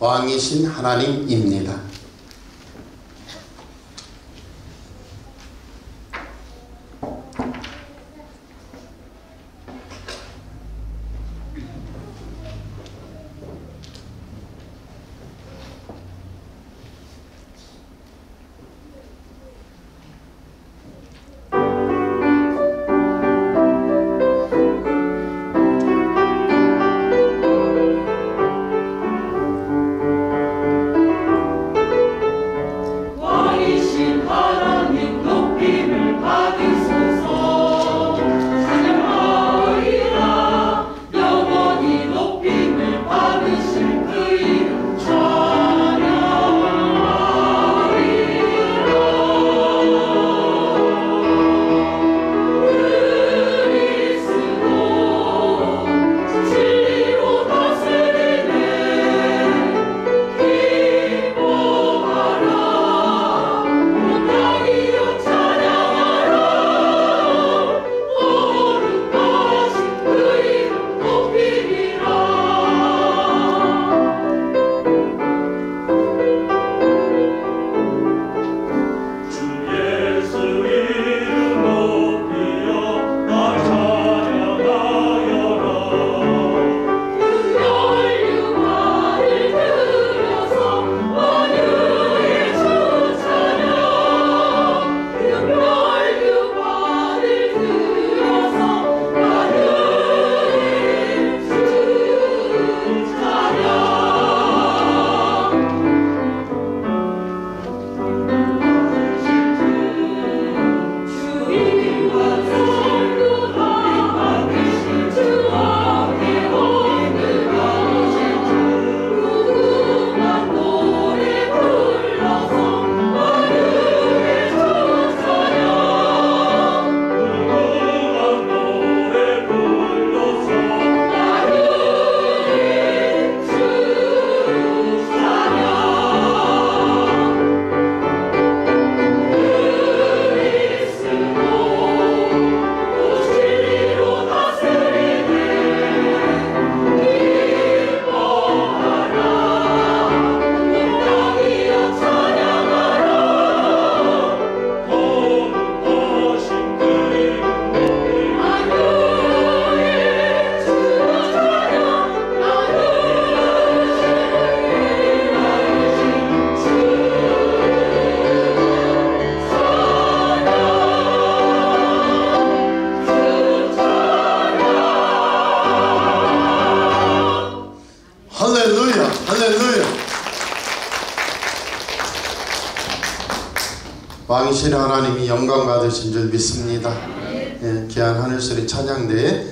왕이신 하나님입니다. 왕이신 하나님이 영광 받으신 줄 믿습니다. 귀한 하늘소리 찬양대에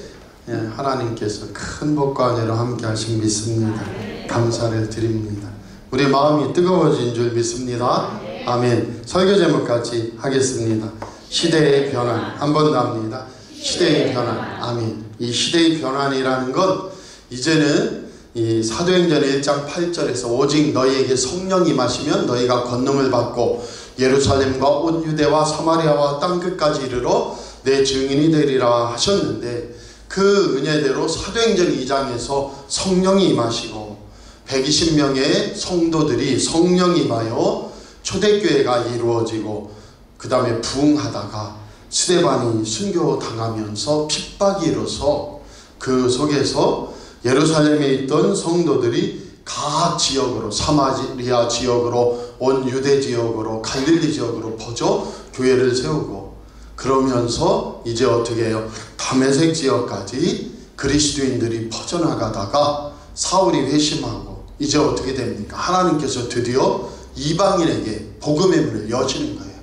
하나님께서 큰 복과 은혜로 함께 하신 믿습니다. 감사를 드립니다. 우리 마음이 뜨거워진 줄 믿습니다. 아멘. 설교 제목 같이 하겠습니다. 시대의 변환. 한 번 더 합니다. 시대의 변환. 아멘. 이 시대의 변환이라는 건 이제는 이 사도행전 1장 8절에서 오직 너희에게 성령이 임하시면 너희가 권능을 받고 예루살렘과 온 유대와 사마리아와 땅끝까지 이르러 내 증인이 되리라 하셨는데, 그 은혜대로 사도행전 2장에서 성령이 임하시고 120명의 성도들이 성령이 임하여 초대교회가 이루어지고, 그 다음에 부흥하다가 스데반이 순교당하면서 핍박이 일어서 그 속에서 예루살렘에 있던 성도들이 각 지역으로, 사마리아 지역으로, 온 유대 지역으로, 갈릴리 지역으로 퍼져 교회를 세우고, 그러면서 이제 어떻게 해요? 다메섹 지역까지 그리스도인들이 퍼져나가다가 사울이 회심하고 이제 어떻게 됩니까? 하나님께서 드디어 이방인에게 복음의 문을 여시는 거예요.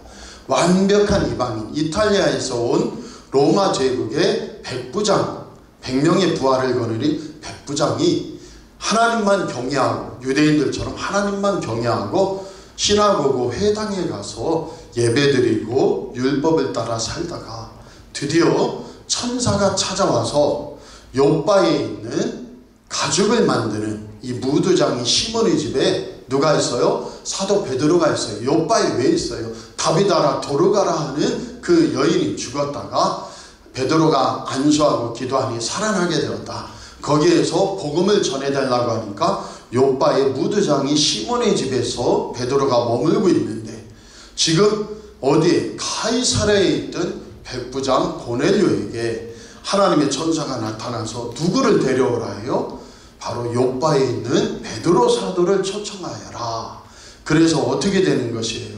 완벽한 이방인, 이탈리아에서 온 로마 제국의 백부장, 100명의 부하를 거느린 백부장이 하나님만 경외하고, 유대인들처럼 하나님만 경외하고 시나고그 회당에 가서 예배드리고 율법을 따라 살다가 드디어 천사가 찾아와서 요바에 있는 가죽을 만드는 이 무두장이 시몬의 집에 누가 있어요? 사도 베드로가 있어요. 요바에 왜 있어요? 다비다라 도르가라 하는 그 여인이 죽었다가 베드로가 안수하고 기도하니 살아나게 되었다. 거기에서 복음을 전해달라고 하니까 욥바의 무드장이 시몬의 집에서 베드로가 머물고 있는데, 지금 어디에 가이사랴에 있던 백부장 고넬료에게 하나님의 천사가 나타나서 누구를 데려오라 해요? 바로 욥바에 있는 베드로 사도를 초청하여라. 그래서 어떻게 되는 것이에요?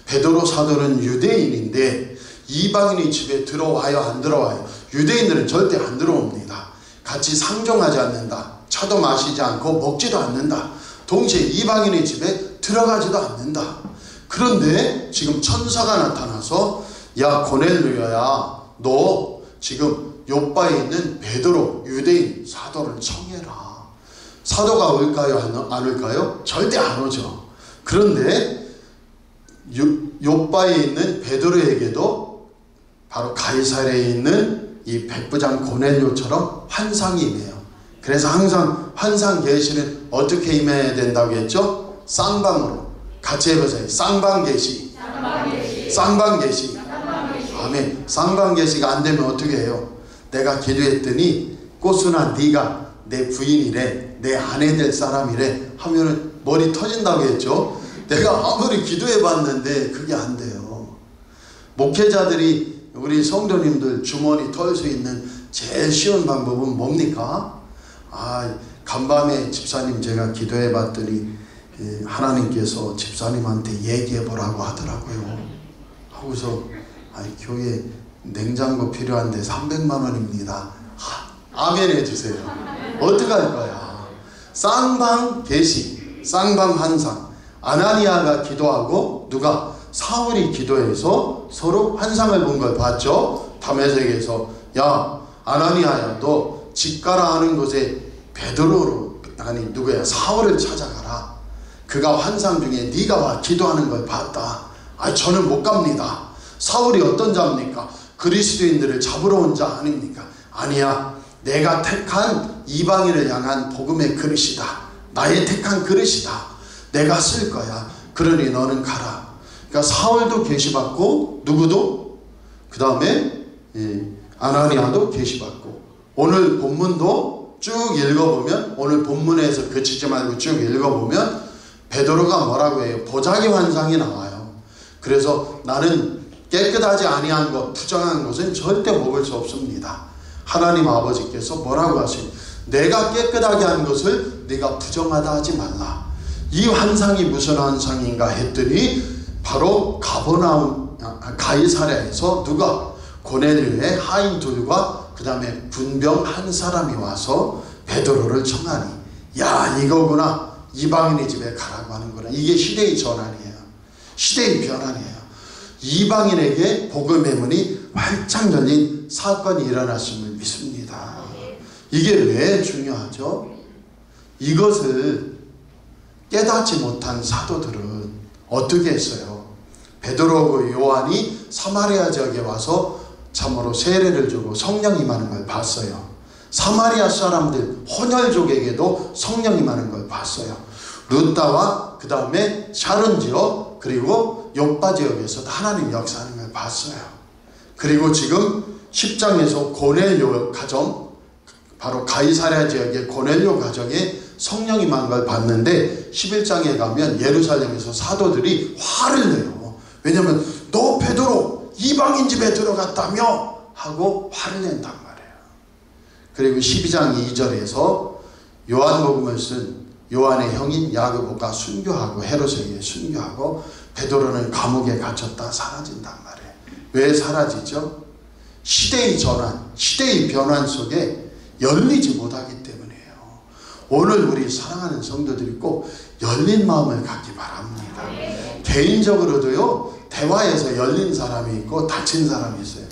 베드로 사도는 유대인인데 이방인의 집에 들어와요, 안 들어와요? 유대인들은 절대 안 들어옵니다. 같이 상종하지 않는다. 차도 마시지 않고 먹지도 않는다. 동시에 이방인의 집에 들어가지도 않는다. 그런데 지금 천사가 나타나서, 야 고넬료야, 너 지금 욥바에 있는 베드로 유대인 사도를 청해라. 사도가 올까요, 안 올까요? 절대 안 오죠. 그런데 욥바에 있는 베드로에게도 바로 가이사랴에 있는 이 백부장 고넬료처럼 환상이 임해요. 그래서 항상 환상 계시는 어떻게 임해야 된다고 했죠? 쌍방으로. 같이 해보세요. 쌍방계시. 쌍방계시. 아멘. 쌍방계시가 안 되면 어떻게 해요? 내가 기도했더니 꽃순아 네가 내 부인이래, 내 아내 될 사람이래 하면은 머리 터진다고 했죠. 내가 아무리 기도해 봤는데 그게 안 돼요. 목회자들이, 우리 성도님들 주머니 털 수 있는 제일 쉬운 방법은 뭡니까? 간밤에 집사님 제가 기도해 봤더니 하나님께서 집사님한테 얘기해 보라고 하더라고요. 하고서 교회 냉장고 필요한데 300만 원입니다. 아멘 해주세요. 어떻게 할 거야? 쌍방 계시, 쌍방 환상. 아나니아가 기도하고 누가? 사울이 기도해서 서로 환상을 본 걸 봤죠. 다메섹에서, 야 아나니아야, 너 집가라 하는 곳에 베드로로, 아니 누구야, 사울을 찾아가라. 그가 환상 중에 네가 와 기도하는 걸 봤다. 저는 못 갑니다. 사울이 어떤 자입니까? 그리스도인들을 잡으러 온 자 아닙니까? 아니야, 내가 택한 이방인을 향한 복음의 그릇이다. 나의 택한 그릇이다. 내가 쓸 거야. 그러니 너는 가라. 그러니까 사울도 계시받고, 누구도? 그 다음에 아나니아도 계시받고. 오늘 본문도 쭉 읽어보면, 오늘 본문에서 그치지 말고 쭉 읽어보면 베드로가 뭐라고 해요? 보자기 환상이 나와요. 그래서 나는 깨끗하지 아니한 것, 부정한 것은 절대 먹을 수 없습니다. 하나님 아버지께서 뭐라고 하세요? 내가 깨끗하게 한 것을 네가 부정하다 하지 말라. 이 환상이 무슨 환상인가 했더니 바로 가이사랴에서 누가? 고넬료의 하인 둘과 그 다음에 군병 한 사람이 와서 베드로를 청하니, 야 이거구나, 이방인의 집에 가라고 하는구나. 이게 시대의 전환이에요. 시대의 변환이에요. 이방인에게 복음의 문이 활짝 열린 사건이 일어났음을 믿습니다. 이게 왜 중요하죠? 이것을 깨닫지 못한 사도들은 어떻게 했어요? 베드로하고 요한이 사마리아 지역에 와서 참으로 세례를 주고 성령 임하는 걸 봤어요. 사마리아 사람들 혼혈족에게도 성령 임하는 걸 봤어요. 루다와 그 다음에 샤론 지역, 그리고 욥바 지역에서도 하나님 역사하는 걸 봤어요. 그리고 지금 10장에서 고넬료 가정, 바로 가이사랴 지역의 고넬료 가정에 성령 임한 걸 봤는데 11장에 가면 예루살렘에서 사도들이 화를 내요. 왜냐하면 너 베드로 이방인 집에 들어갔다며 하고 화를 낸단 말이에요. 그리고 12장 2절에서 요한복음을 쓴 요한의 형인 야고보가 순교하고 헤롯에게 순교하고 베드로는 감옥에 갇혔다 사라진단 말이에요. 왜 사라지죠? 시대의 전환, 시대의 변환 속에 열리지 못하기 때문이에요. 오늘 우리 사랑하는 성도들이 꼭 열린 마음을 갖기 바랍니다. 개인적으로도요, 대화에서 열린 사람이 있고 닫힌 사람이 있어요.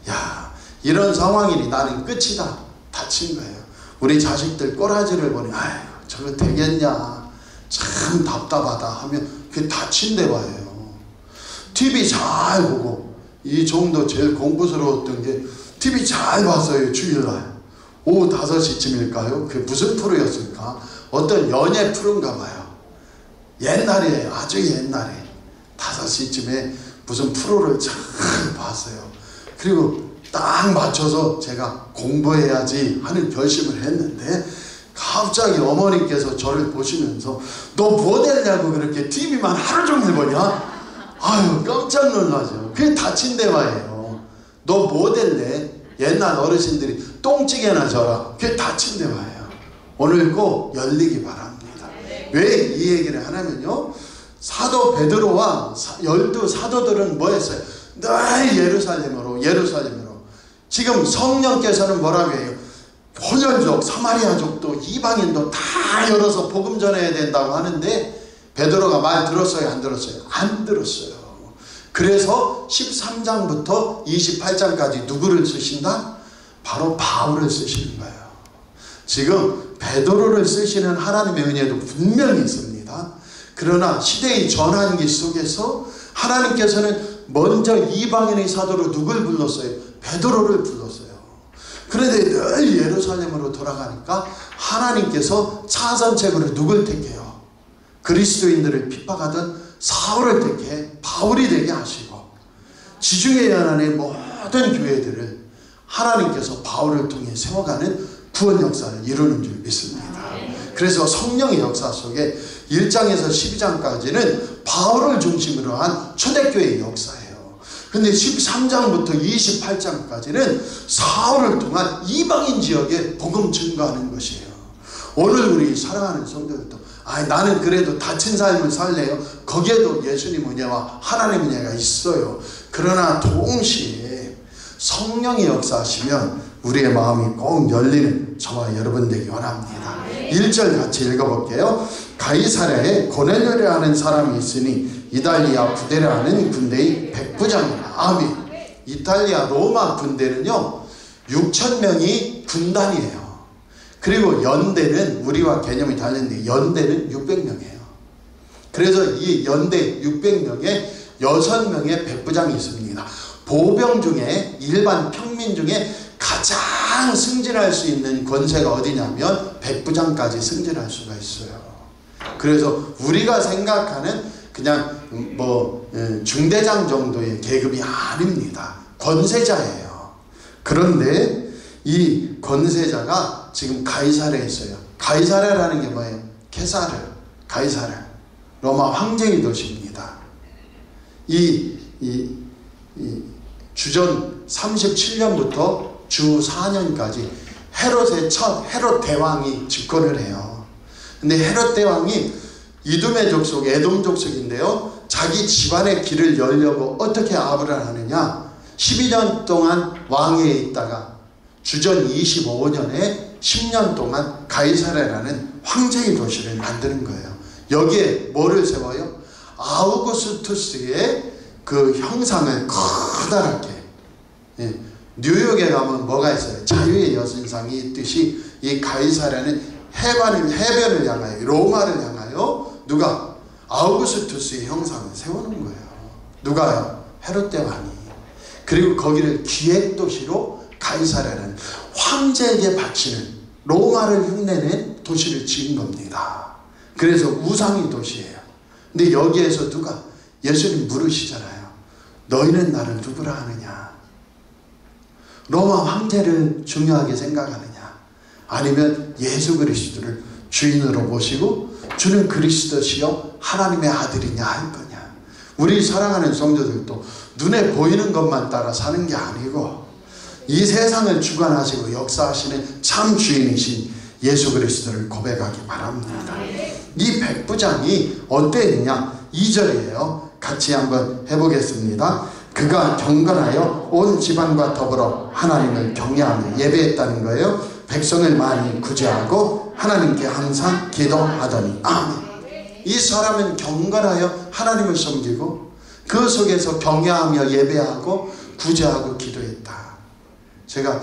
야, 이런 상황이니 나는 끝이다. 닫힌 거예요. 우리 자식들 꼬라지를 보니 아유 저거 되겠냐, 참 답답하다 하면 그게 닫힌 대화예요. TV 잘 보고, 이 정도 제일 공부스러웠던 게 TV 잘 봤어요. 주일날 오후 5시쯤일까요? 그게 무슨 프로였을까? 어떤 연예 프로인가 봐요. 옛날에, 아주 옛날에 5시쯤에 무슨 프로를 잘 봤어요. 그리고 딱 맞춰서 제가 공부해야지 하는 결심을 했는데 갑자기 어머니께서 저를 보시면서 너 뭐 됐냐고 그렇게 TV만 하루 종일 보냐? 아유, 깜짝 놀라죠. 그게 다친 대화예요. 너 뭐 될래? 옛날 어르신들이 똥찌개나 져라. 그게 다친 대화예요. 오늘 꼭 열리기 바랍니다. 왜 이 얘기를 하냐면요, 사도 베드로와 12 사도들은 뭐 했어요? 늘 예루살렘으로 지금 성령께서는 뭐라고 해요? 혼혈족, 사마리아족도 이방인도 다 열어서 복음 전해야 된다고 하는데 베드로가 말 들었어요? 안 들었어요? 안 들었어요. 그래서 13장부터 28장까지 누구를 쓰신다? 바로 바울을 쓰시는 거예요. 지금 베드로를 쓰시는 하나님의 은혜도 분명히 있습니다. 그러나 시대의 전환기 속에서 하나님께서는 먼저 이방인의 사도로 누굴 불렀어요? 베드로를 불렀어요. 그런데 늘 예루살렘으로 돌아가니까 하나님께서 차선책으로 누굴 택해요? 그리스도인들을 핍박하던 사울을 택해 바울이 되게 하시고, 지중해 연안의 모든 교회들을 하나님께서 바울을 통해 세워가는 구원 역사를 이루는 줄 믿습니다. 그래서 성령의 역사 속에 1장에서 12장까지는 바울을 중심으로 한 초대교회의 역사예요. 근데 13장부터 28장까지는 사울을 통한 이방인 지역에 복음 증거하는 것이에요. 오늘 우리 사랑하는 성도들도 나는 그래도 다친 삶을 살래요. 거기에도 예수님 은혜와 하나님 은혜가 있어요. 그러나 동시에 성령의 역사하시면 우리의 마음이 꼭 열리는 저와 여러분 되기 원합니다. 1절 같이 읽어볼게요. 가이사랴에 고넬료라는 사람이 있으니 이달리아 부대라는 군대의 백부장이라. 아멘. 이탈리아 로마 군대는요 6,000명이 군단이에요. 그리고 연대는 우리와 개념이 다른데 연대는 600명이에요. 그래서 이 연대 600명에 6명의 백부장이 있습니다. 보병 중에 일반 평민 중에 가장 승진할 수 있는 권세가 어디냐면 백부장까지 승진할 수가 있어요. 그래서 우리가 생각하는 그냥 중대장 정도의 계급이 아닙니다. 권세자예요. 그런데 이 권세자가 지금 가이사랴에 있어요. 가이사랴라는 게 뭐예요? 케사르, 가이사랴, 로마 황제의 도시입니다. 이 주전 37년부터 주 4년까지 헤롯의 첫 헤롯 대왕이 집권을 해요. 근데 헤롯 대왕이 이두메 족속, 에돔 족속인데요, 자기 집안의 길을 열려고 어떻게 아부를 하느냐, 12년 동안 왕위에 있다가 주전 25년에 10년 동안 가이사랴라는 황제의 도시를 만드는 거예요. 여기에 뭐를 세워요? 아우구스투스의 그 형상을 커다랗게, 뉴욕에 가면 뭐가 있어요? 자유의 여신상이 있듯이 이 가이사랴는 해변을 향하여, 로마를 향하여 누가? 아우구스투스의 형상을 세우는 거예요. 누가요? 헤롯 대왕이. 그리고 거기를 기획도시로 가이사랴는 황제에게 바치는, 로마를 흉내낸 도시를 지은 겁니다. 그래서 우상의 도시예요. 근데 여기에서 누가? 예수님 물으시잖아요. 너희는 나를 누구라 하느냐? 로마 황제를 중요하게 생각하느냐? 아니면 예수 그리스도를 주인으로 모시고 주는 그리스도시요 하나님의 아들이냐 할 거냐? 우리 사랑하는 성도들도 눈에 보이는 것만 따라 사는 게 아니고 이 세상을 주관하시고 역사하시는 참 주인이신 예수 그리스도를 고백하기 바랍니다. 이 백부장이 어땠느냐? 2절이에요. 같이 한번 해보겠습니다. 그가 경건하여 온 집안과 더불어 하나님을 경외하며 예배했다는 거예요. 백성을 많이 구제하고 하나님께 항상 기도하더니. 아멘. 이 사람은 경건하여 하나님을 섬기고 그 속에서 경외하며 예배하고 구제하고 기도했다. 제가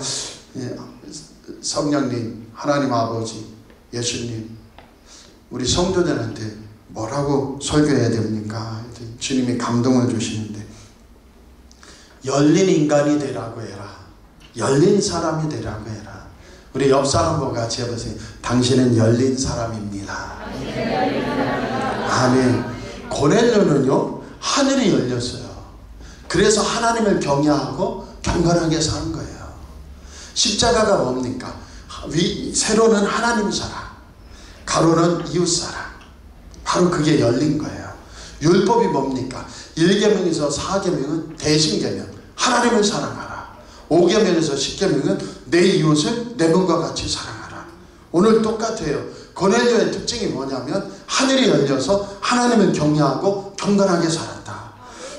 성령님, 하나님 아버지, 예수님, 우리 성도들한테 뭐라고 설교해야 됩니까? 주님이 감동을 주시는데, 열린 인간이 되라고 해라. 열린 사람이 되라고 해라. 우리 옆 사람과 같이 해보세요. 당신은 열린 사람입니다. 아멘. 고넬료는요 하늘이 열렸어요. 그래서 하나님을 경외하고 경건하게 산 거예요. 십자가가 뭡니까? 세로는 하나님 사랑, 가로는 이웃사랑. 바로 그게 열린 거예요. 율법이 뭡니까? 1계명에서 4계명은 대신계명, 하나님을 사랑하라. 5계명에서 10계명은 내 이웃을 내 몸과 같이 사랑하라. 오늘 똑같아요. 고넬료의 특징이 뭐냐면 하늘이 열려서 하나님을 경외하고 경건하게 살았다.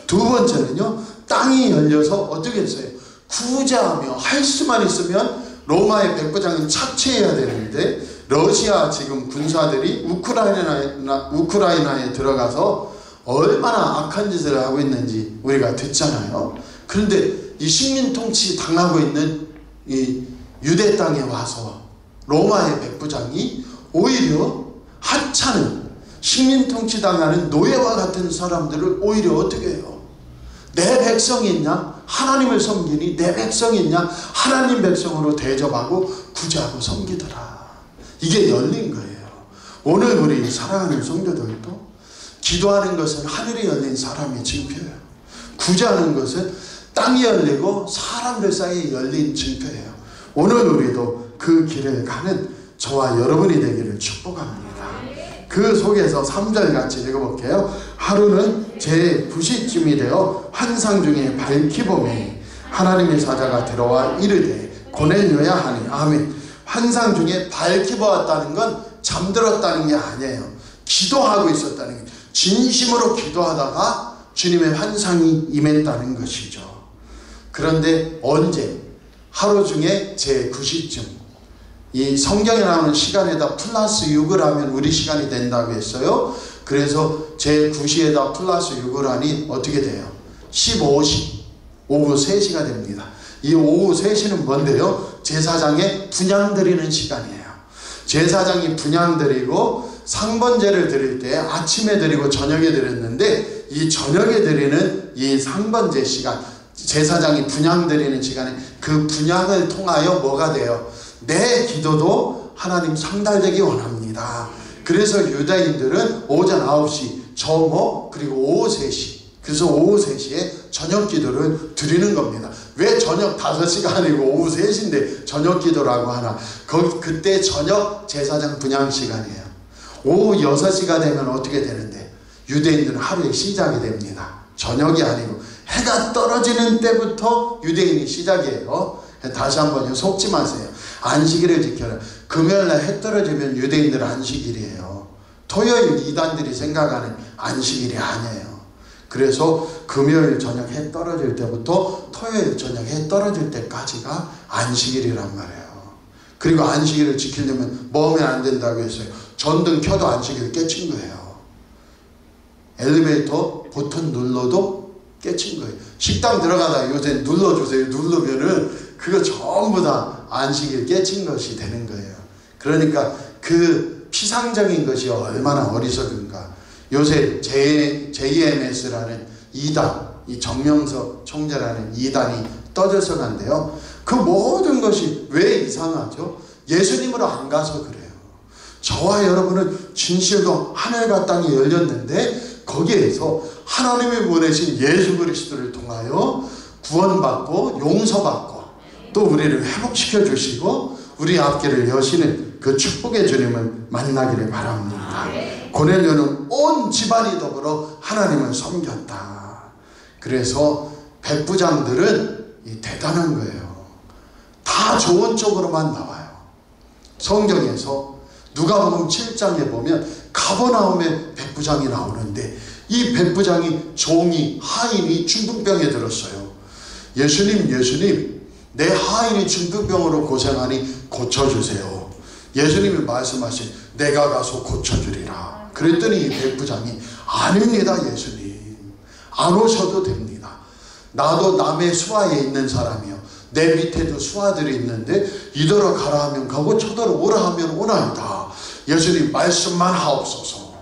두 번째는요, 땅이 열려서 어떻게 했어요? 구제하며 할 수만 있으면 로마의 백부장은 착취해야 되는데 러시아 지금 군사들이 우크라이나에 들어가서 얼마나 악한 짓을 하고 있는지 우리가 듣잖아요. 그런데 이 식민통치 당하고 있는 이 유대 땅에 와서 로마의 백부장이 오히려 하찮은 식민통치 당하는 노예와 같은 사람들을 오히려 어떻게 해요? 내 백성이 있냐? 하나님을 섬기니 내 백성이 있냐? 하나님 백성으로 대접하고 구제하고 섬기더라. 이게 열린 거예요. 오늘 우리 사랑하는 성도들도 기도하는 것은 하늘이 열린 사람의 징표예요. 구제하는 것은 땅이 열리고 사람들 사이에 열린 징표예요. 오늘 우리도 그 길을 가는 저와 여러분이 되기를 축복합니다. 그 속에서 3절 같이 읽어볼게요. 하루는 제 9시쯤이 되어 환상 중에 밝히 보매 하나님의 사자가 들어와 이르되 고넬료야 하니. 아멘. 환상 중에 밝히 보았다는 건 잠들었다는 게 아니에요. 기도하고 있었다는 게, 진심으로 기도하다가 주님의 환상이 임했다는 것이죠. 그런데 언제? 하루 중에 제 9시쯤. 이 성경에 나오는 시간에다 플러스 6을 하면 우리 시간이 된다고 했어요. 그래서 제 9시에다 플러스 6을 하니 어떻게 돼요? 15시, 오후 3시가 됩니다. 이 오후 3시는 뭔데요? 제사장의 분향 드리는 시간이에요. 제사장이 분향 드리고 상번제를 드릴 때 아침에 드리고 저녁에 드렸는데, 이 저녁에 드리는 이 상번제 시간, 제사장이 분향 드리는 시간에 그 분향을 통하여 뭐가 돼요? 내 기도도 하나님 상달되기 원합니다. 그래서 유대인들은 오전 9시, 저녁, 그리고 오후 3시, 그래서 오후 3시에 저녁 기도를 드리는 겁니다. 왜 저녁 5시가 아니고 오후 3시인데 저녁 기도라고 하나? 그때 저녁 제사장 분향 시간이에요. 오후 6시가 되면 어떻게 되는데? 유대인들은 하루의 시작이 됩니다. 저녁이 아니고 해가 떨어지는 때부터 유대인이 시작이에요. 다시 한번 속지 마세요. 안식일을 지켜라. 금요일날 해 떨어지면 유대인들은 안식일이에요. 토요일 이단들이 생각하는 안식일이 아니에요. 그래서 금요일 저녁 해 떨어질 때부터 토요일 저녁 해 떨어질 때까지가 안식일이란 말이에요. 그리고 안식일을 지키려면 뭐 하면 안 된다고 했어요? 전등 켜도 안식일 깨친 거예요. 엘리베이터 버튼 눌러도 깨친 거예요. 식당 들어가다 요새 눌러주세요. 누르면은 그거 전부 다 안식일 깨친 것이 되는 거예요. 그러니까 그 피상적인 것이 얼마나 어리석은가. 요새 JMS라는 이단, 이 정명석 총재라는 이단이 떠들썩한데요. 그 모든 것이 왜 이상하죠? 예수님으로 안 가서 그래요. 저와 여러분은 진실로 하늘과 땅이 열렸는데 거기에서 하나님이 보내신 예수 그리스도를 통하여 구원받고 용서받고 또 우리를 회복시켜 주시고 우리 앞길을 여시는 그 축복의 주님을 만나기를 바랍니다. 고넬료는 온 집안이 더불어 하나님을 섬겼다. 그래서 백부장들은 대단한 거예요. 다 좋은 쪽으로만 나와요. 성경에서 누가복음 7장에 보면 가버나움의 백부장이 나오는데 이 백부장이 종이 하인이 중풍병에 들었어요. 예수님 내 하인이 중풍병으로 고생하니 고쳐주세요. 예수님이 말씀하신 내가 가서 고쳐주리라. 그랬더니 이 백부장이 아닙니다 예수님, 안 오셔도 됩니다. 나도 남의 수하에 있는 사람이요, 내 밑에도 수하들이 있는데 이더러 가라 하면 가고 저더러 오라 하면 오나이다. 예수님 말씀만 하옵소서.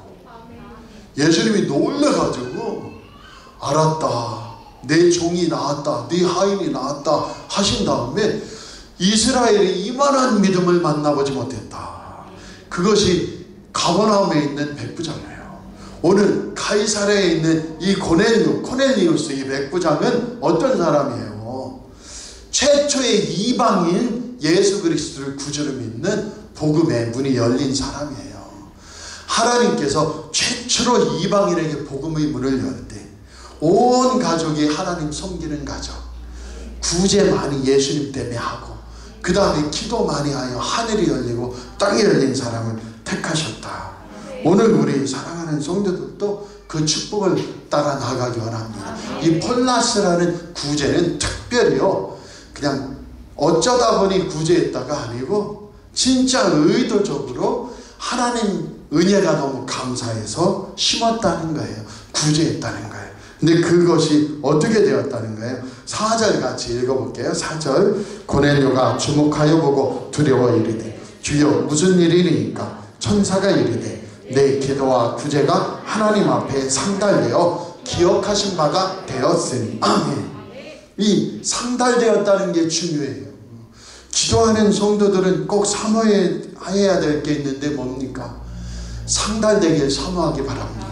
예수님이 놀래가지고 알았다, 내 종이 나았다, 네 하인이 나았다 하신 다음에 이스라엘이 이만한 믿음을 만나보지 못했다. 그것이 가버나움에 있는 백부장이에요. 오늘 가이사랴에 있는 이 코넬리우스 이 백부장은 어떤 사람이에요? 최초의 이방인 예수 그리스도를 구주로 믿는 복음의 문이 열린 사람이에요. 하나님께서 최초로 이방인에게 복음의 문을 열 때 온 가족이 하나님 섬기는 가족, 구제 많이 예수님 때문에 하고 그 다음에 기도 많이 하여 하늘이 열리고 땅이 열린 사람을 택하셨다. 오늘 우리 사랑하는 성도들도 그 축복을 따라 나가기 원합니다. 이 폴라스라는 구제는 특별히요, 그냥 어쩌다 보니 구제했다가 아니고 진짜 의도적으로 하나님 은혜가 너무 감사해서 심었다는 거예요. 구제했다는 거예요. 근데 그것이 어떻게 되었다는 거예요? 4절 같이 읽어볼게요. 4절. 고넬료가 주목하여 보고 두려워 이르되 주여 무슨 일이니까? 천사가 이르되 내 기도와 구제가 하나님 앞에 상달되어 기억하신 바가 되었으니. 아멘. 이 상달되었다는 게 중요해요. 기도하는 성도들은 꼭 사모해야 될 게 있는데 뭡니까? 상달되길 사모하기 바랍니다.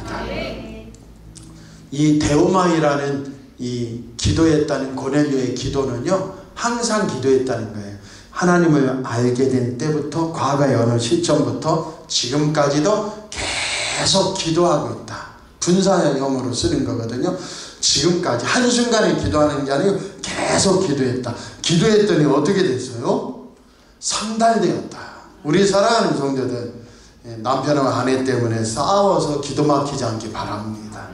이 데오마이라는 이 기도했다는 고넬료의 기도는요, 항상 기도했다는 거예요. 하나님을 알게 된 때부터, 과거의 어느 시점부터 지금까지도 계속 기도하고 있다. 분사형으로 쓰는 거거든요. 지금까지 한순간에 기도하는 게 아니고 계속 기도했다. 기도했더니 어떻게 됐어요? 상달되었다. 우리 사랑하는 성도들, 남편과 아내 때문에 싸워서 기도 막히지 않기 바랍니다.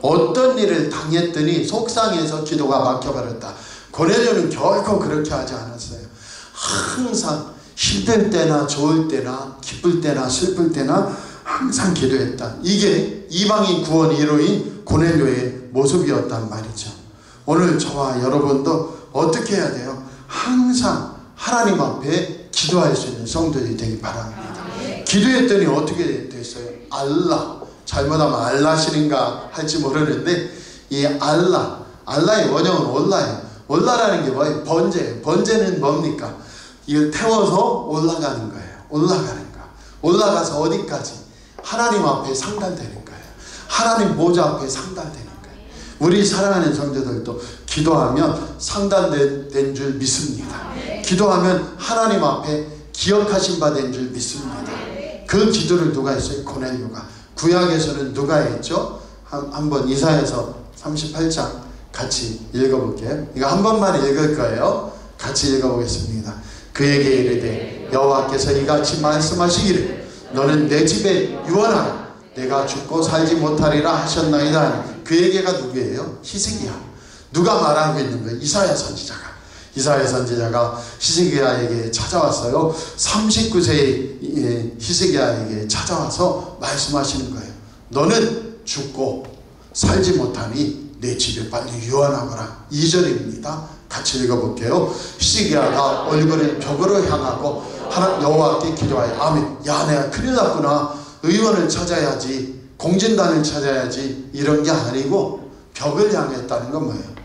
어떤 일을 당했더니 속상해서 기도가 막혀버렸다. 고넬료는 결코 그렇게 하지 않았어요. 항상 힘들 때나 좋을 때나 기쁠 때나 슬플 때나 항상 기도했다. 이게 이방인 구원 1호인 고넬료의 모습이었단 말이죠. 오늘 저와 여러분도 어떻게 해야 돼요? 항상 하나님 앞에 기도할 수 있는 성도들이 되기 바랍니다. 기도했더니 어떻게 됐어요? 알라, 잘못하면 알라신인가 할지 모르는데 이 알라의 원형은 올라예요. 올라라는 게 뭐예요? 번제예요. 번제는 뭡니까? 이걸 태워서 올라가는 거예요. 올라가는 거. 올라가서 어디까지? 하나님 앞에 상달되는 거예요. 하나님 보좌 앞에 상달되는 거예요. 우리 사랑하는 성도들도 기도하면 상달된 줄 믿습니다. 기도하면 하나님 앞에 기억하신 바 된 줄 믿습니다. 그 기도를 누가 했어요? 고넬료가. 구약에서는 누가 했죠? 한번 이사야서 38장 같이 읽어볼게요. 이거 한 번만 읽을 거예요. 같이 읽어보겠습니다. 그에게 이르되 여호와께서 이같이 말씀하시기를 너는 내 집에 유언하라. 내가 죽고 살지 못하리라 하셨나이다. 그에게가 누구예요? 히스기야. 누가 말하고 있는 거예요? 이사야 선지자가. 이사야 선지자가 히스기야에게 찾아왔어요. 39세의 히스기야에게 찾아와서 말씀하시는 거예요. 너는 죽고 살지 못하니 내 집에 빨리 유언하거라. 2절입니다. 같이 읽어볼게요. 히스기야가 얼굴을 벽으로 향하고 여호와께 기도하여 아멘. 야, 내가 큰일 났구나. 의원을 찾아야지, 공진단을 찾아야지, 이런 게 아니고 벽을 향했다는 건 뭐예요?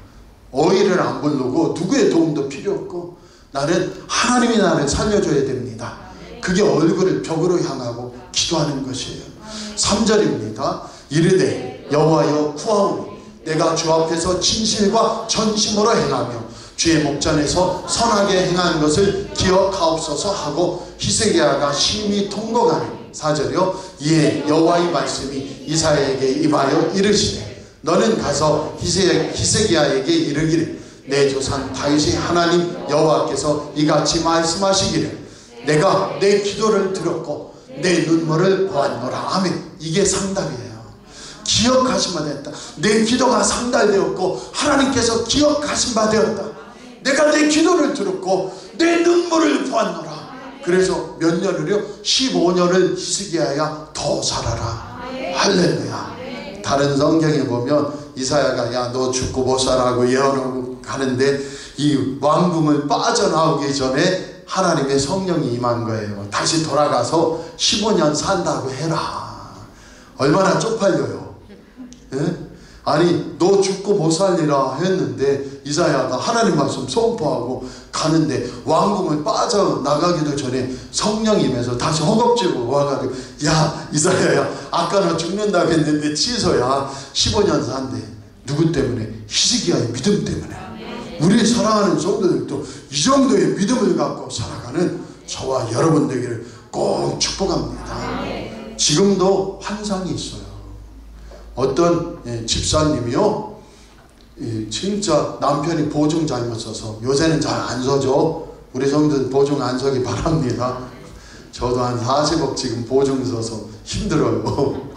어이를 안 부르고 누구의 도움도 필요 없고 나는 하나님이 나를 살려줘야 됩니다. 그게 얼굴을 벽으로 향하고 기도하는 것이에요. 3절입니다. 이르되 여호와여 구하오니 내가 주 앞에서 진실과 전심으로 행하며 주의 목전에서 선하게 행하는 것을 기억하옵소서 하고 히스기야가 심히 통곡하는 4절이요. 이에 여호와의 말씀이 이사야에게 임하여 이르시되 너는 가서 히스기야에게 이르기를 내 조상 다윗의 하나님 여호와께서 이같이 말씀하시기를 내가 내 기도를 들었고 내 눈물을 보았노라. 아멘. 이게 상달이에요. 기억하신 바 되었다. 내 기도가 상달되었고 하나님께서 기억하신 바 되었다. 내가 내 기도를 들었고 내 눈물을 보았노라. 그래서 몇 년을요? 15년을 히스기야야 더 살아라. 할렐루야. 다른 성경에 보면 이사야가 야 너 죽고 못 살아라고 예언하고 가는데 이 왕궁을 빠져나오기 전에 하나님의 성령이 임한 거예요. 다시 돌아가서 15년 산다고 해라. 얼마나 쪽팔려요. 예? 아니 너 죽고 못 살리라 했는데 이사야가 하나님 말씀 선포하고 가는데 왕궁을 빠져나가기도 전에 성령이 임해서 다시 허겁지겁 와가지고 야 이사야야 아까 너 죽는다고 했는데 취소야. 15년 산대. 누구 때문에? 히스기야의 믿음 때문에. 우리 사랑하는 성도들도 이 정도의 믿음을 갖고 살아가는 저와 여러분 되기를 꼭 축복합니다. 지금도 환상이 있어요. 어떤 집사님이요, 진짜 남편이 보증 잘못 써서, 요새는 잘 안 서죠. 우리 성도는 보증 안 서기 바랍니다. 저도 한 40억 지금 보증 서서 힘들어요.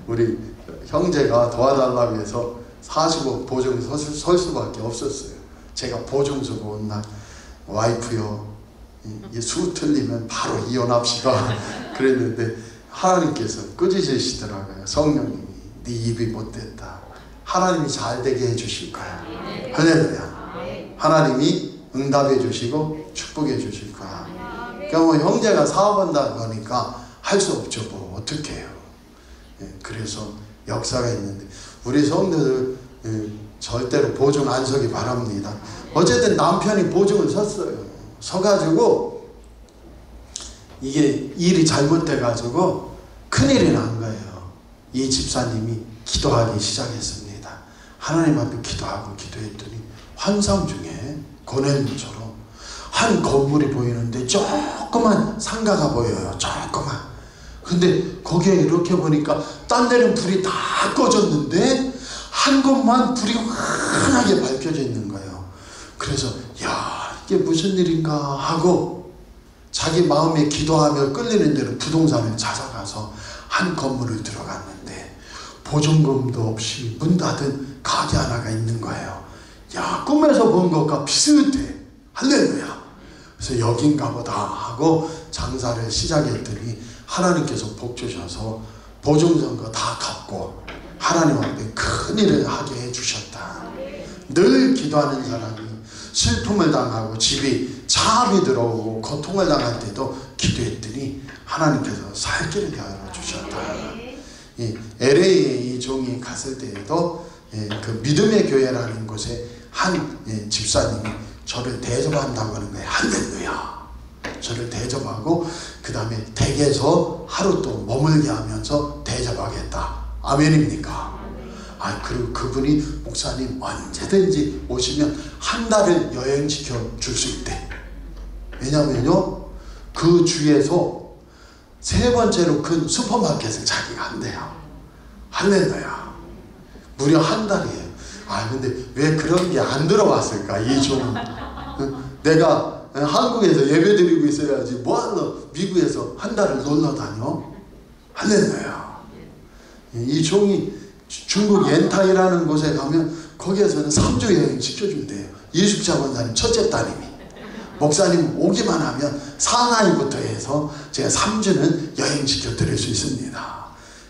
우리 형제가 도와달라고 해서 40억 보증 설 수밖에 없었어요. 제가 보증 서고 온 날, 와이프요, 수 틀리면 바로 이혼합시다 그랬는데 하나님께서 꾸짖으시더라고요. 성령님이 네 입이 못됐다. 하나님이 잘 되게 해주실 거야. 할렐루야. 하나님이 응답해 주시고 축복해 주실 거야. 그러니까 뭐 형제가 사업한다 보니까 할 수 없죠. 뭐 어떻게 해요. 그래서 역사가 있는데 우리 성도들 절대로 보증 안 서기 바랍니다. 어쨌든 남편이 보증을 섰어요. 서가지고 이게 일이 잘못돼 가지고 큰일이 난 거예요. 이 집사님이 기도하기 시작했습니다. 하나님 앞에 기도했더니 환상 중에 고넬료처럼 한 건물이 보이는데 조그만 상가가 보여요. 조그만. 근데 거기에 이렇게 보니까 딴 데는 불이 다 꺼졌는데 한 곳만 불이 환하게 밝혀져 있는 거예요. 그래서 야, 이게 무슨 일인가 하고 자기 마음에 기도하며 끌리는 대로 부동산을 찾아가서 한 건물을 들어갔는데 보증금도 없이 문 닫은 가게 하나가 있는 거예요. 야, 꿈에서 본 것과 비슷해. 할렐루야. 그래서 여긴가 보다 하고 장사를 시작했더니 하나님께서 복 주셔서 보증금과 다 갚고 하나님 앞에 큰 일을 하게 해주셨다. 늘 기도하는 사람이 슬픔을 당하고 집이 차압이 들어오고 고통을 당할 때도 기도했더니 하나님께서 살 길을 열어주셨다. LA에 이 종이 갔을 때에도 그 믿음의 교회라는 곳에 한 집사님이 저를 대접한다고 하는 거예요. 할렐루야. 저를 대접하고 그 다음에 댁에서 하루 또 머물게 하면서 대접하겠다. 아멘입니까? 그리고 그분이 목사님 언제든지 오시면 한 달을 여행시켜 줄 수 있대. 왜냐면요, 그 주에서 세 번째로 큰 슈퍼마켓을 자기가 한대요. 할렐루야. 무려 한 달이에요. 근데 왜 그런 게 안 들어왔을까? 이 종. 내가 한국에서 예배드리고 있어야지 뭐하러 미국에서 한 달을 놀러 다녀? 할렐루야. 이 종이 중국 옌타이라는 곳에 가면 거기에서는 3주 여행 시켜준대요. 이숙자 권사님 첫째 따님이. 목사님 오기만 하면 상하이부터 해서 제가 3주는 여행시켜 드릴 수 있습니다.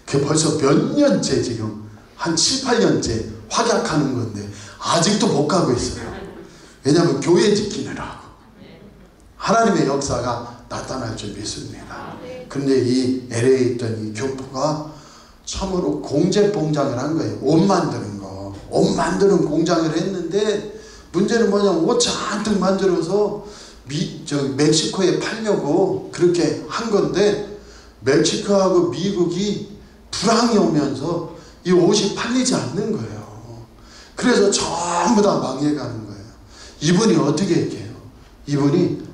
그게 벌써 몇 년째, 지금 한 7, 8년째 확약하는 건데 아직도 못 가고 있어요. 왜냐하면 교회 지키느라고. 하나님의 역사가 나타날 줄 믿습니다. 그런데 이 LA에 있던 이 교포가 참으로 공제봉장을 한 거예요. 옷 만드는 거. 옷 만드는 공장을 했는데 문제는 뭐냐면 옷 잔뜩 만들어서 멕시코에 팔려고 그렇게 한 건데 멕시코하고 미국이 불황이 오면서 이 옷이 팔리지 않는 거예요. 그래서 전부 다 망해가는 거예요. 이분이 어떻게 했게요? 이분이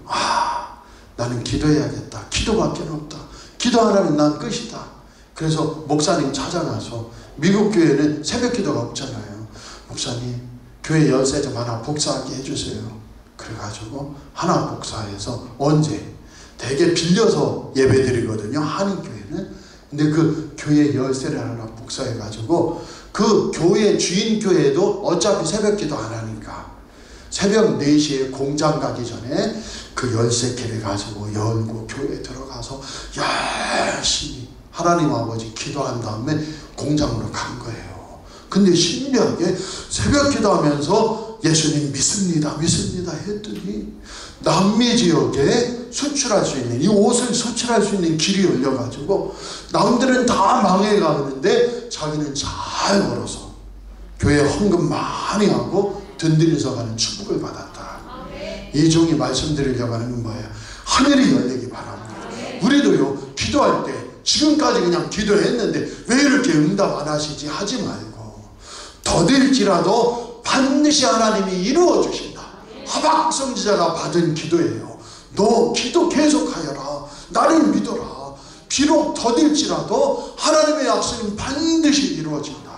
나는 기도해야겠다. 기도밖에 없다. 기도하라면 난 끝이다. 그래서 목사님 찾아가서 미국 교회는 새벽 기도가 없잖아요. 목사님 교회 열쇠 좀 하나 복사하게 해주세요. 그래가지고 하나 복사해서 언제? 대개 빌려서 예배 드리거든요. 한인교회는. 근데 그 교회 열쇠를 하나 복사해가지고 그 교회 주인 교회도 어차피 새벽 기도 안 하니까 새벽 4시에 공장 가기 전에 그 열쇠키를 가지고 열고 교회에 들어가서 열심히 하나님 아버지 기도한 다음에 공장으로 간 거예요. 근데 신기하게 새벽 기도하면서 예수님 믿습니다 했더니 남미 지역에 수출할 수 있는, 이 옷을 수출할 수 있는 길이 열려가지고 남들은 다 망해가는데 자기는 잘 벌어서 교회 헌금 많이 하고 든든히 서가는 축복을 받았다. 이 종이 말씀드리려고 하는 건 뭐예요? 하늘이 열리기 바랍니다. 우리도요, 기도할 때 지금까지 그냥 기도했는데 왜 이렇게 응답 안 하시지 하지 말고 더딜지라도 반드시 하나님이 이루어 주신다. 하박 선지자가 받은 기도예요. 너 기도 계속하여라. 나를 믿어라. 비록 더딜지라도 하나님의 약속은 반드시 이루어진다.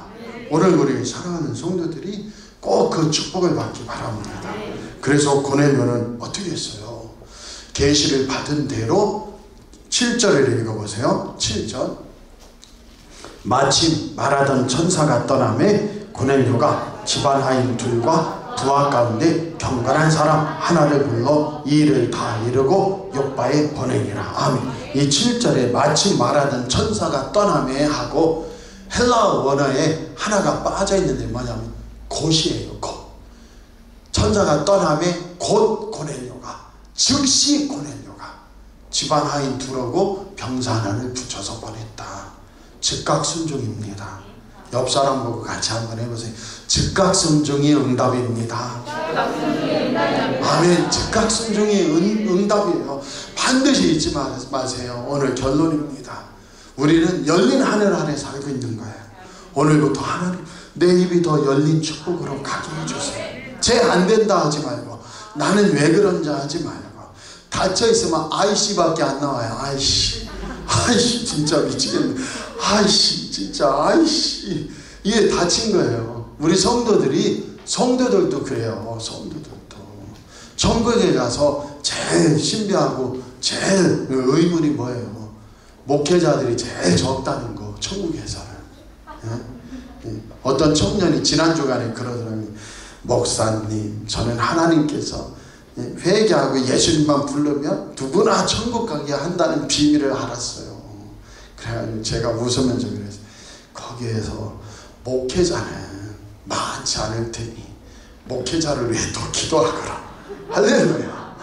오늘 우리 사랑하는 성도들이 꼭 그 축복을 받기 바랍니다. 그래서 고넬료는 어떻게 했어요? 계시를 받은 대로 7절을 읽어보세요. 7절. 마침 말하던 천사가 떠나매 고넬료가 집안 하인 둘과 부하 가운데 경건한 사람 하나를 불러 이 일을 다 이루고 욥바에 보내니라. 아멘. 이 7절에 마침 말하던 천사가 떠나매 하고 헬라어 원어에 하나가 빠져 있는데 뭐냐면 곧이에요. 곧. 천사가 떠나매 곧 고넬료가, 즉시 고넬료가 집안 하인 둘하고 병사 하나를 붙여서 보냈다. 즉각 순종입니다. 옆 사람 보고 같이 한번 해보세요. 즉각 순종이 응답입니다. 아멘. 즉각 순종이 응답이에요. 반드시 잊지 마세요. 오늘 결론입니다. 우리는 열린 하늘 아래 살고 있는 거예요. 오늘부터 하나님, 내 입이 더 열린 축복으로 가게 해주세요. 쟤 안 된다 하지 말고, 나는 왜 그런지 하지 말고, 닫혀있으면 아이씨밖에 안 나와요. 아이씨 진짜 미치겠네. 아이씨 진짜 아이씨. 이게 닫힌 거예요. 우리 성도들도 그래요. 성도들도 천국에 가서 제일 신비하고 제일 의문이 뭐예요? 목회자들이 제일 적다는 거. 천국에서는 어떤 청년이 지난주간에 그러더라고요. 목사님, 저는 하나님께서 회개하고 예수님만 부르면 누구나 천국 가게 한다는 비밀을 알았어요. 그래가지고 제가 웃으면서 그랬어요. 거기에서 목회자는 많지 않을 테니 목회자를 위해 또 기도하거라. 할렐루야.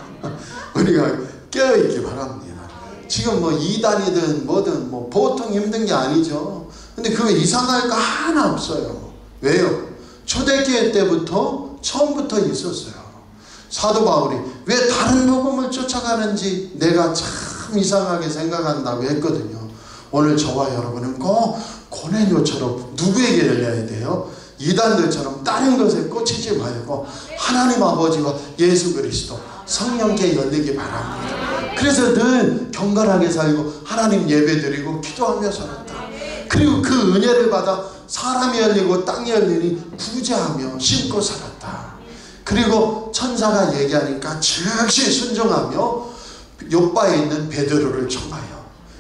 우리가 깨어있기 바랍니다. 지금 뭐 이단이든 뭐든 뭐 보통 힘든 게 아니죠. 근데 그거 이상할 거 하나 없어요. 왜요? 초대교회 때부터 처음부터 있었어요. 사도 바울이 왜 다른 복음을 쫓아가는지 내가 참 이상하게 생각한다고 했거든요. 오늘 저와 여러분은 꼭 고넬료처럼 누구에게 열려야 돼요? 이단들처럼 다른 것에 꽂히지 말고 하나님 아버지와 예수 그리스도 성령께 열리기 바랍니다. 그래서 늘 경건하게 살고 하나님 예배드리고 기도하며 살았다. 그리고 그 은혜를 받아 사람이 열리고 땅이 열리니 구제하며 심고 살았다. 그리고 천사가 얘기하니까 즉시 순종하며 욥바에 있는 베드로를 청하여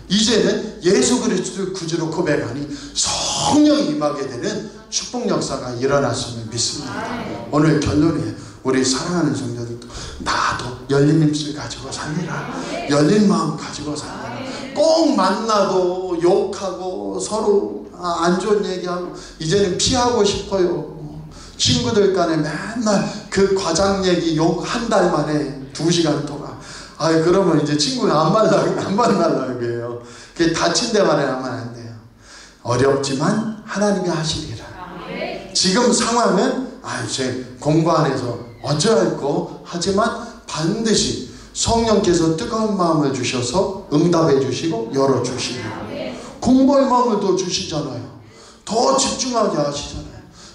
이제는 예수 그리스도를 구주로 고백하니 성령이 임하게 되는 축복 역사가 일어났음을 믿습니다. 오늘 결론이에요. 우리 사랑하는 성도들도 나도 열린 입술 가지고 살리라. 열린 마음 가지고 살리라. 꼭 만나도 욕하고 서로 안 좋은 얘기하고 이제는 피하고 싶어요. 친구들 간에 맨날 그 과장 얘기 욕 한 달 만에 2시간 동안. 그러면 이제 친구가 안 만나려고 해요. 그게 다친 데만 하면 안 돼요. 어렵지만 하나님이 하시리라. 지금 상황은 제 공부 안 해서 어쩌할꼬 하지만 반드시 성령께서 뜨거운 마음을 주셔서 응답해 주시고 열어주시리라. 공부할 마음을 더 주시잖아요. 더 집중하게 하시잖아요.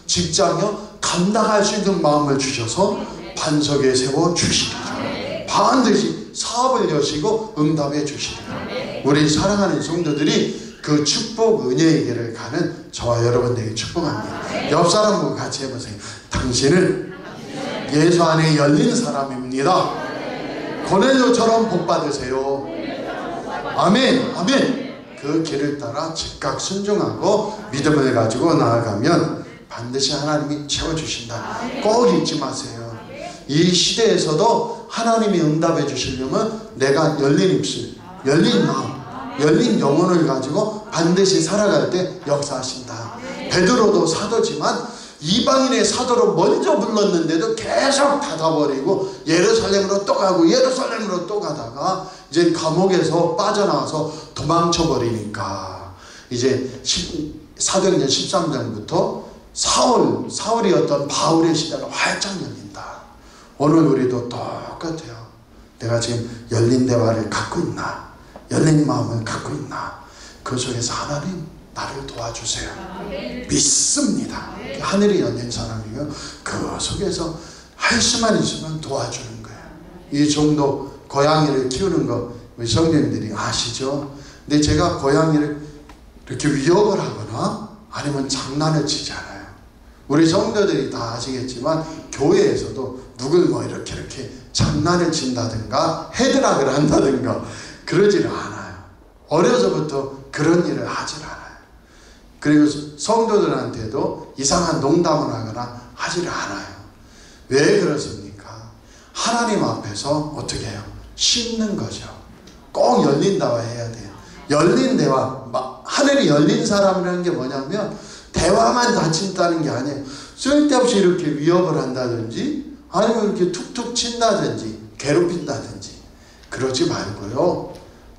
직장이요 감당할 수 있는 마음을 주셔서 반석에 세워 주시리라. 반드시 사업을 여시고 응답해 주시리라. 우리 사랑하는 성도들이 그 축복 은혜의 길을 가는 저와 여러분들에게 축복합니다. 옆 사람 보고 같이 해보세요. 당신은 예수 안에 열린 사람입니다. 고넬료처럼 복 받으세요. 아멘. 아멘. 그 길을 따라 즉각 순종하고 믿음을 가지고 나아가면 반드시 하나님이 채워주신다. 꼭 잊지 마세요. 이 시대에서도 하나님이 응답해 주시려면 내가 열린 입술, 열린 마음, 열린 영혼을 가지고 반드시 살아갈 때 역사하신다. 베드로도 사도지만 이방인의 사도로 먼저 불렀는데도 계속 닫아버리고 예루살렘으로 또 가고 예루살렘으로 또 가다가 이제 감옥에서 빠져나와서 도망쳐버리니까 이제 사도행전 13장부터 사울이었던 바울의 시대가 활짝 열린다. 오늘 우리도 똑같아요. 내가 지금 열린 대화를 갖고 있나? 열린 마음을 갖고 있나? 그 속에서 하나님 나를 도와주세요. 믿습니다. 하늘이 열린 사람이고 그 속에서 할 수만 있으면 도와주는 거예요. 이 정도 고양이를 키우는 거 우리 성도님들이 아시죠? 근데 제가 고양이를 이렇게 위협을 하거나 아니면 장난을 치지 않아요. 우리 성도들이 다 아시겠지만 교회에서도 누굴 뭐 이렇게 장난을 친다든가 헤드락을 한다든가 그러지를 않아요. 어려서부터 그런 일을 하질 않아요. 그리고 성도들한테도 이상한 농담을 하거나 하지를 않아요. 왜 그렇습니까? 하나님 앞에서 어떻게 해요? 심는 거죠. 꼭 열린 대화 해야 돼요. 열린 대화, 하늘이 열린 사람이라는 게 뭐냐면 대화만 다친다는 게 아니에요. 쓸데없이 이렇게 위협을 한다든지 아니면 이렇게 툭툭 친다든지 괴롭힌다든지 그러지 말고요.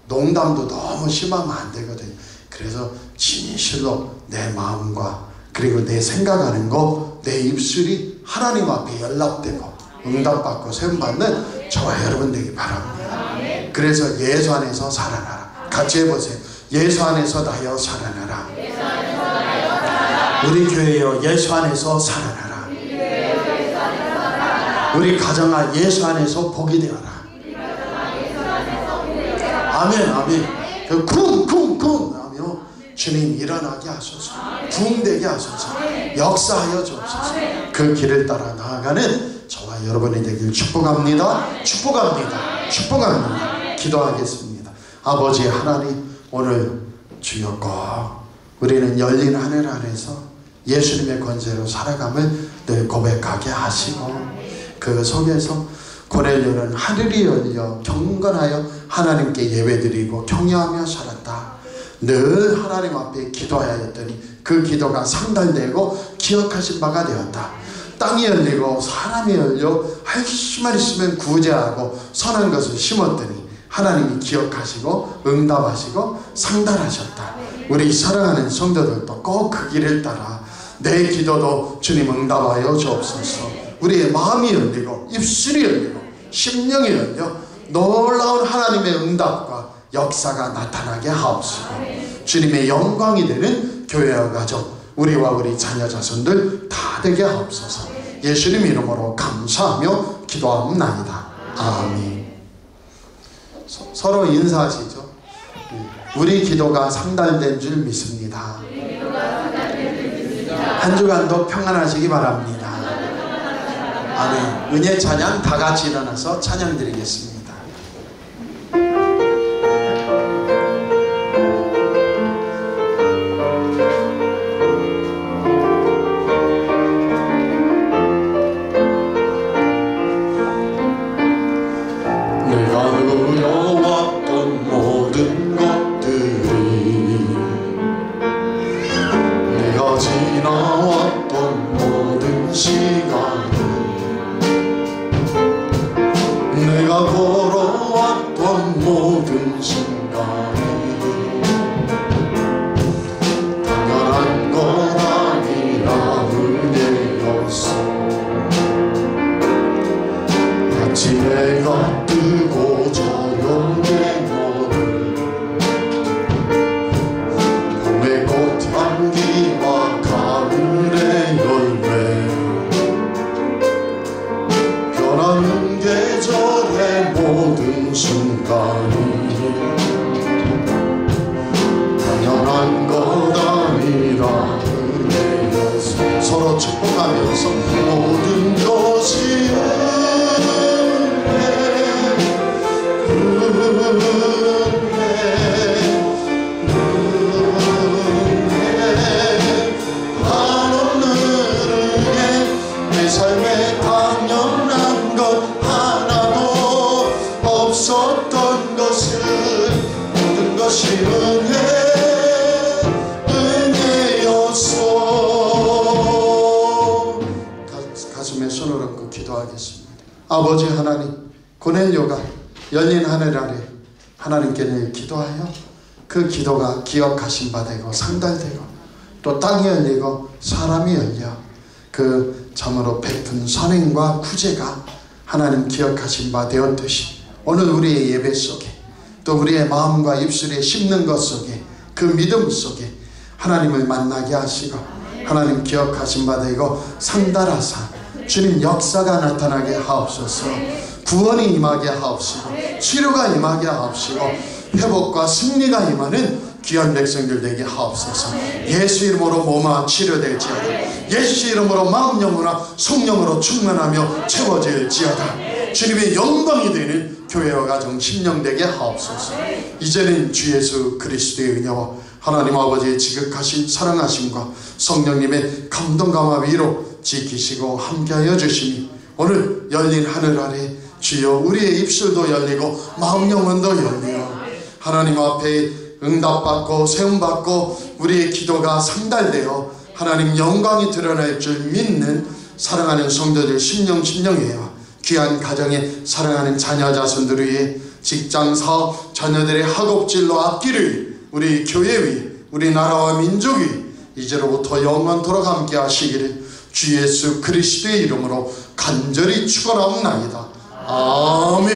농담도 너무 심하면 안 되거든요. 그래서 진실로 내 마음과 그리고 내 생각하는 거, 내 입술이 하나님 앞에 연락되고 응답받고 세움받는 저와 여러분 되기 바랍니다. 그래서 예수 안에서 살아나라. 같이 해보세요. 예수 안에서 나여 살아나라. 우리 교회여 예수 안에서 살아나라. 우리 가정아 예수 안에서 복이 되어라. 아멘 아멘. 쿵쿵쿵 하며 주님 일어나게 하소서. 부흥되게 하소서. 역사하여 주옵소서. 그 길을 따라 나아가는 저와 여러분이 되길 축복합니다. 축복합니다. 축복합니다. 기도하겠습니다. 아버지 하나님, 오늘 주여 꼭 우리는 열린 하늘 안에서 예수님의 권세로 살아감을 늘 고백하게 하시고, 그 속에서 고넬료는 하늘이 열려 경건하여 하나님께 예배드리고 경외하며 살았다. 늘 하나님 앞에 기도하였더니 그 기도가 상달되고 기억하신 바가 되었다. 땅이 열리고 사람이 열려 할 수만 있으면 구제하고 선한 것을 심었더니 하나님이 기억하시고 응답하시고 상달하셨다. 우리 사랑하는 성도들도 꼭 그 길을 따라 내 기도도 주님 응답하여 주옵소서. 우리의 마음이 열리고 입술이 열리고 심령이 열려 놀라운 하나님의 응답과 역사가 나타나게 하옵시고, 주님의 영광이 되는 교회와 가족, 우리와 우리 자녀 자손들 다 되게 하옵소서. 예수님 이름으로 감사하며 기도하옵나이다. 아멘. 서로 인사하시죠. 우리 기도가 상달된 줄 믿습니다. 한 주간도 평안하시기 바랍니다. 아멘. 은혜 찬양 다 같이 일어나서 찬양 드리겠습니다. 내가 누려왔던 모든 것들이, 내가 지나왔던 모든 시간이, 내가 걸어왔던 모든 순간이 당연한 건 아니라 은혜였어. 마치 내가 뜨고 저녁에 너를 봄의 꽃향기와 가을의 열매, 변하는 계절의 모든 순간이 당연한 것 아니라 은혜였어. 서로 축복하면서 모든 것이 내 삶에 당연한 것 하나도 없었던 것은 모든 것이 은혜였어. 가슴에 손을 얹고 기도하겠습니다. 아버지 하나님, 고넬료가 열린 하늘 아래 하나님께 늘 기도하여 그 기도가 기억하신 바 되고 상달되고 또 땅이 열리고 사람이 열려 그 참으로 베푼 선행과 구제가 하나님 기억하신 바 되었듯이 오늘 우리의 예배 속에 또 우리의 마음과 입술에 심는 것 속에 그 믿음 속에 하나님을 만나게 하시고 하나님 기억하신 바 되고 상달하사 주님 역사가 나타나게 하옵소서. 구원이 임하게 하옵시고 치료가 임하게 하옵시고 회복과 승리가 임하는 귀한 백성들 되게 하옵소서. 예수 이름으로 몸아 치료될지어다. 예수 이름으로 마음 영혼아 성령으로 충만하며 채워질지어다. 주님의 영광이 되는 교회와 가정 심령되게 하옵소서. 이제는 주 예수 그리스도의 은혜와 하나님 아버지의 지극하신 사랑하심과 성령님의 감동감화 위로 지키시고 함께하여 주시니 오늘 열린 하늘 아래 주여 우리의 입술도 열리고 마음 영혼도 열리어 하나님 앞에 응답받고 세움받고 우리의 기도가 상달되어 하나님 영광이 드러날 줄 믿는 사랑하는 성도들 심령이에요. 귀한 가정에 사랑하는 자녀 자손들을 위해 직장 사업 자녀들의 학업진로 앞길을 우리 교회 위에 우리 나라와 민족 위에 이제로부터 영원토록 함께 하시기를 주 예수 그리스도의 이름으로 간절히 축원하옵나이다. 아멘.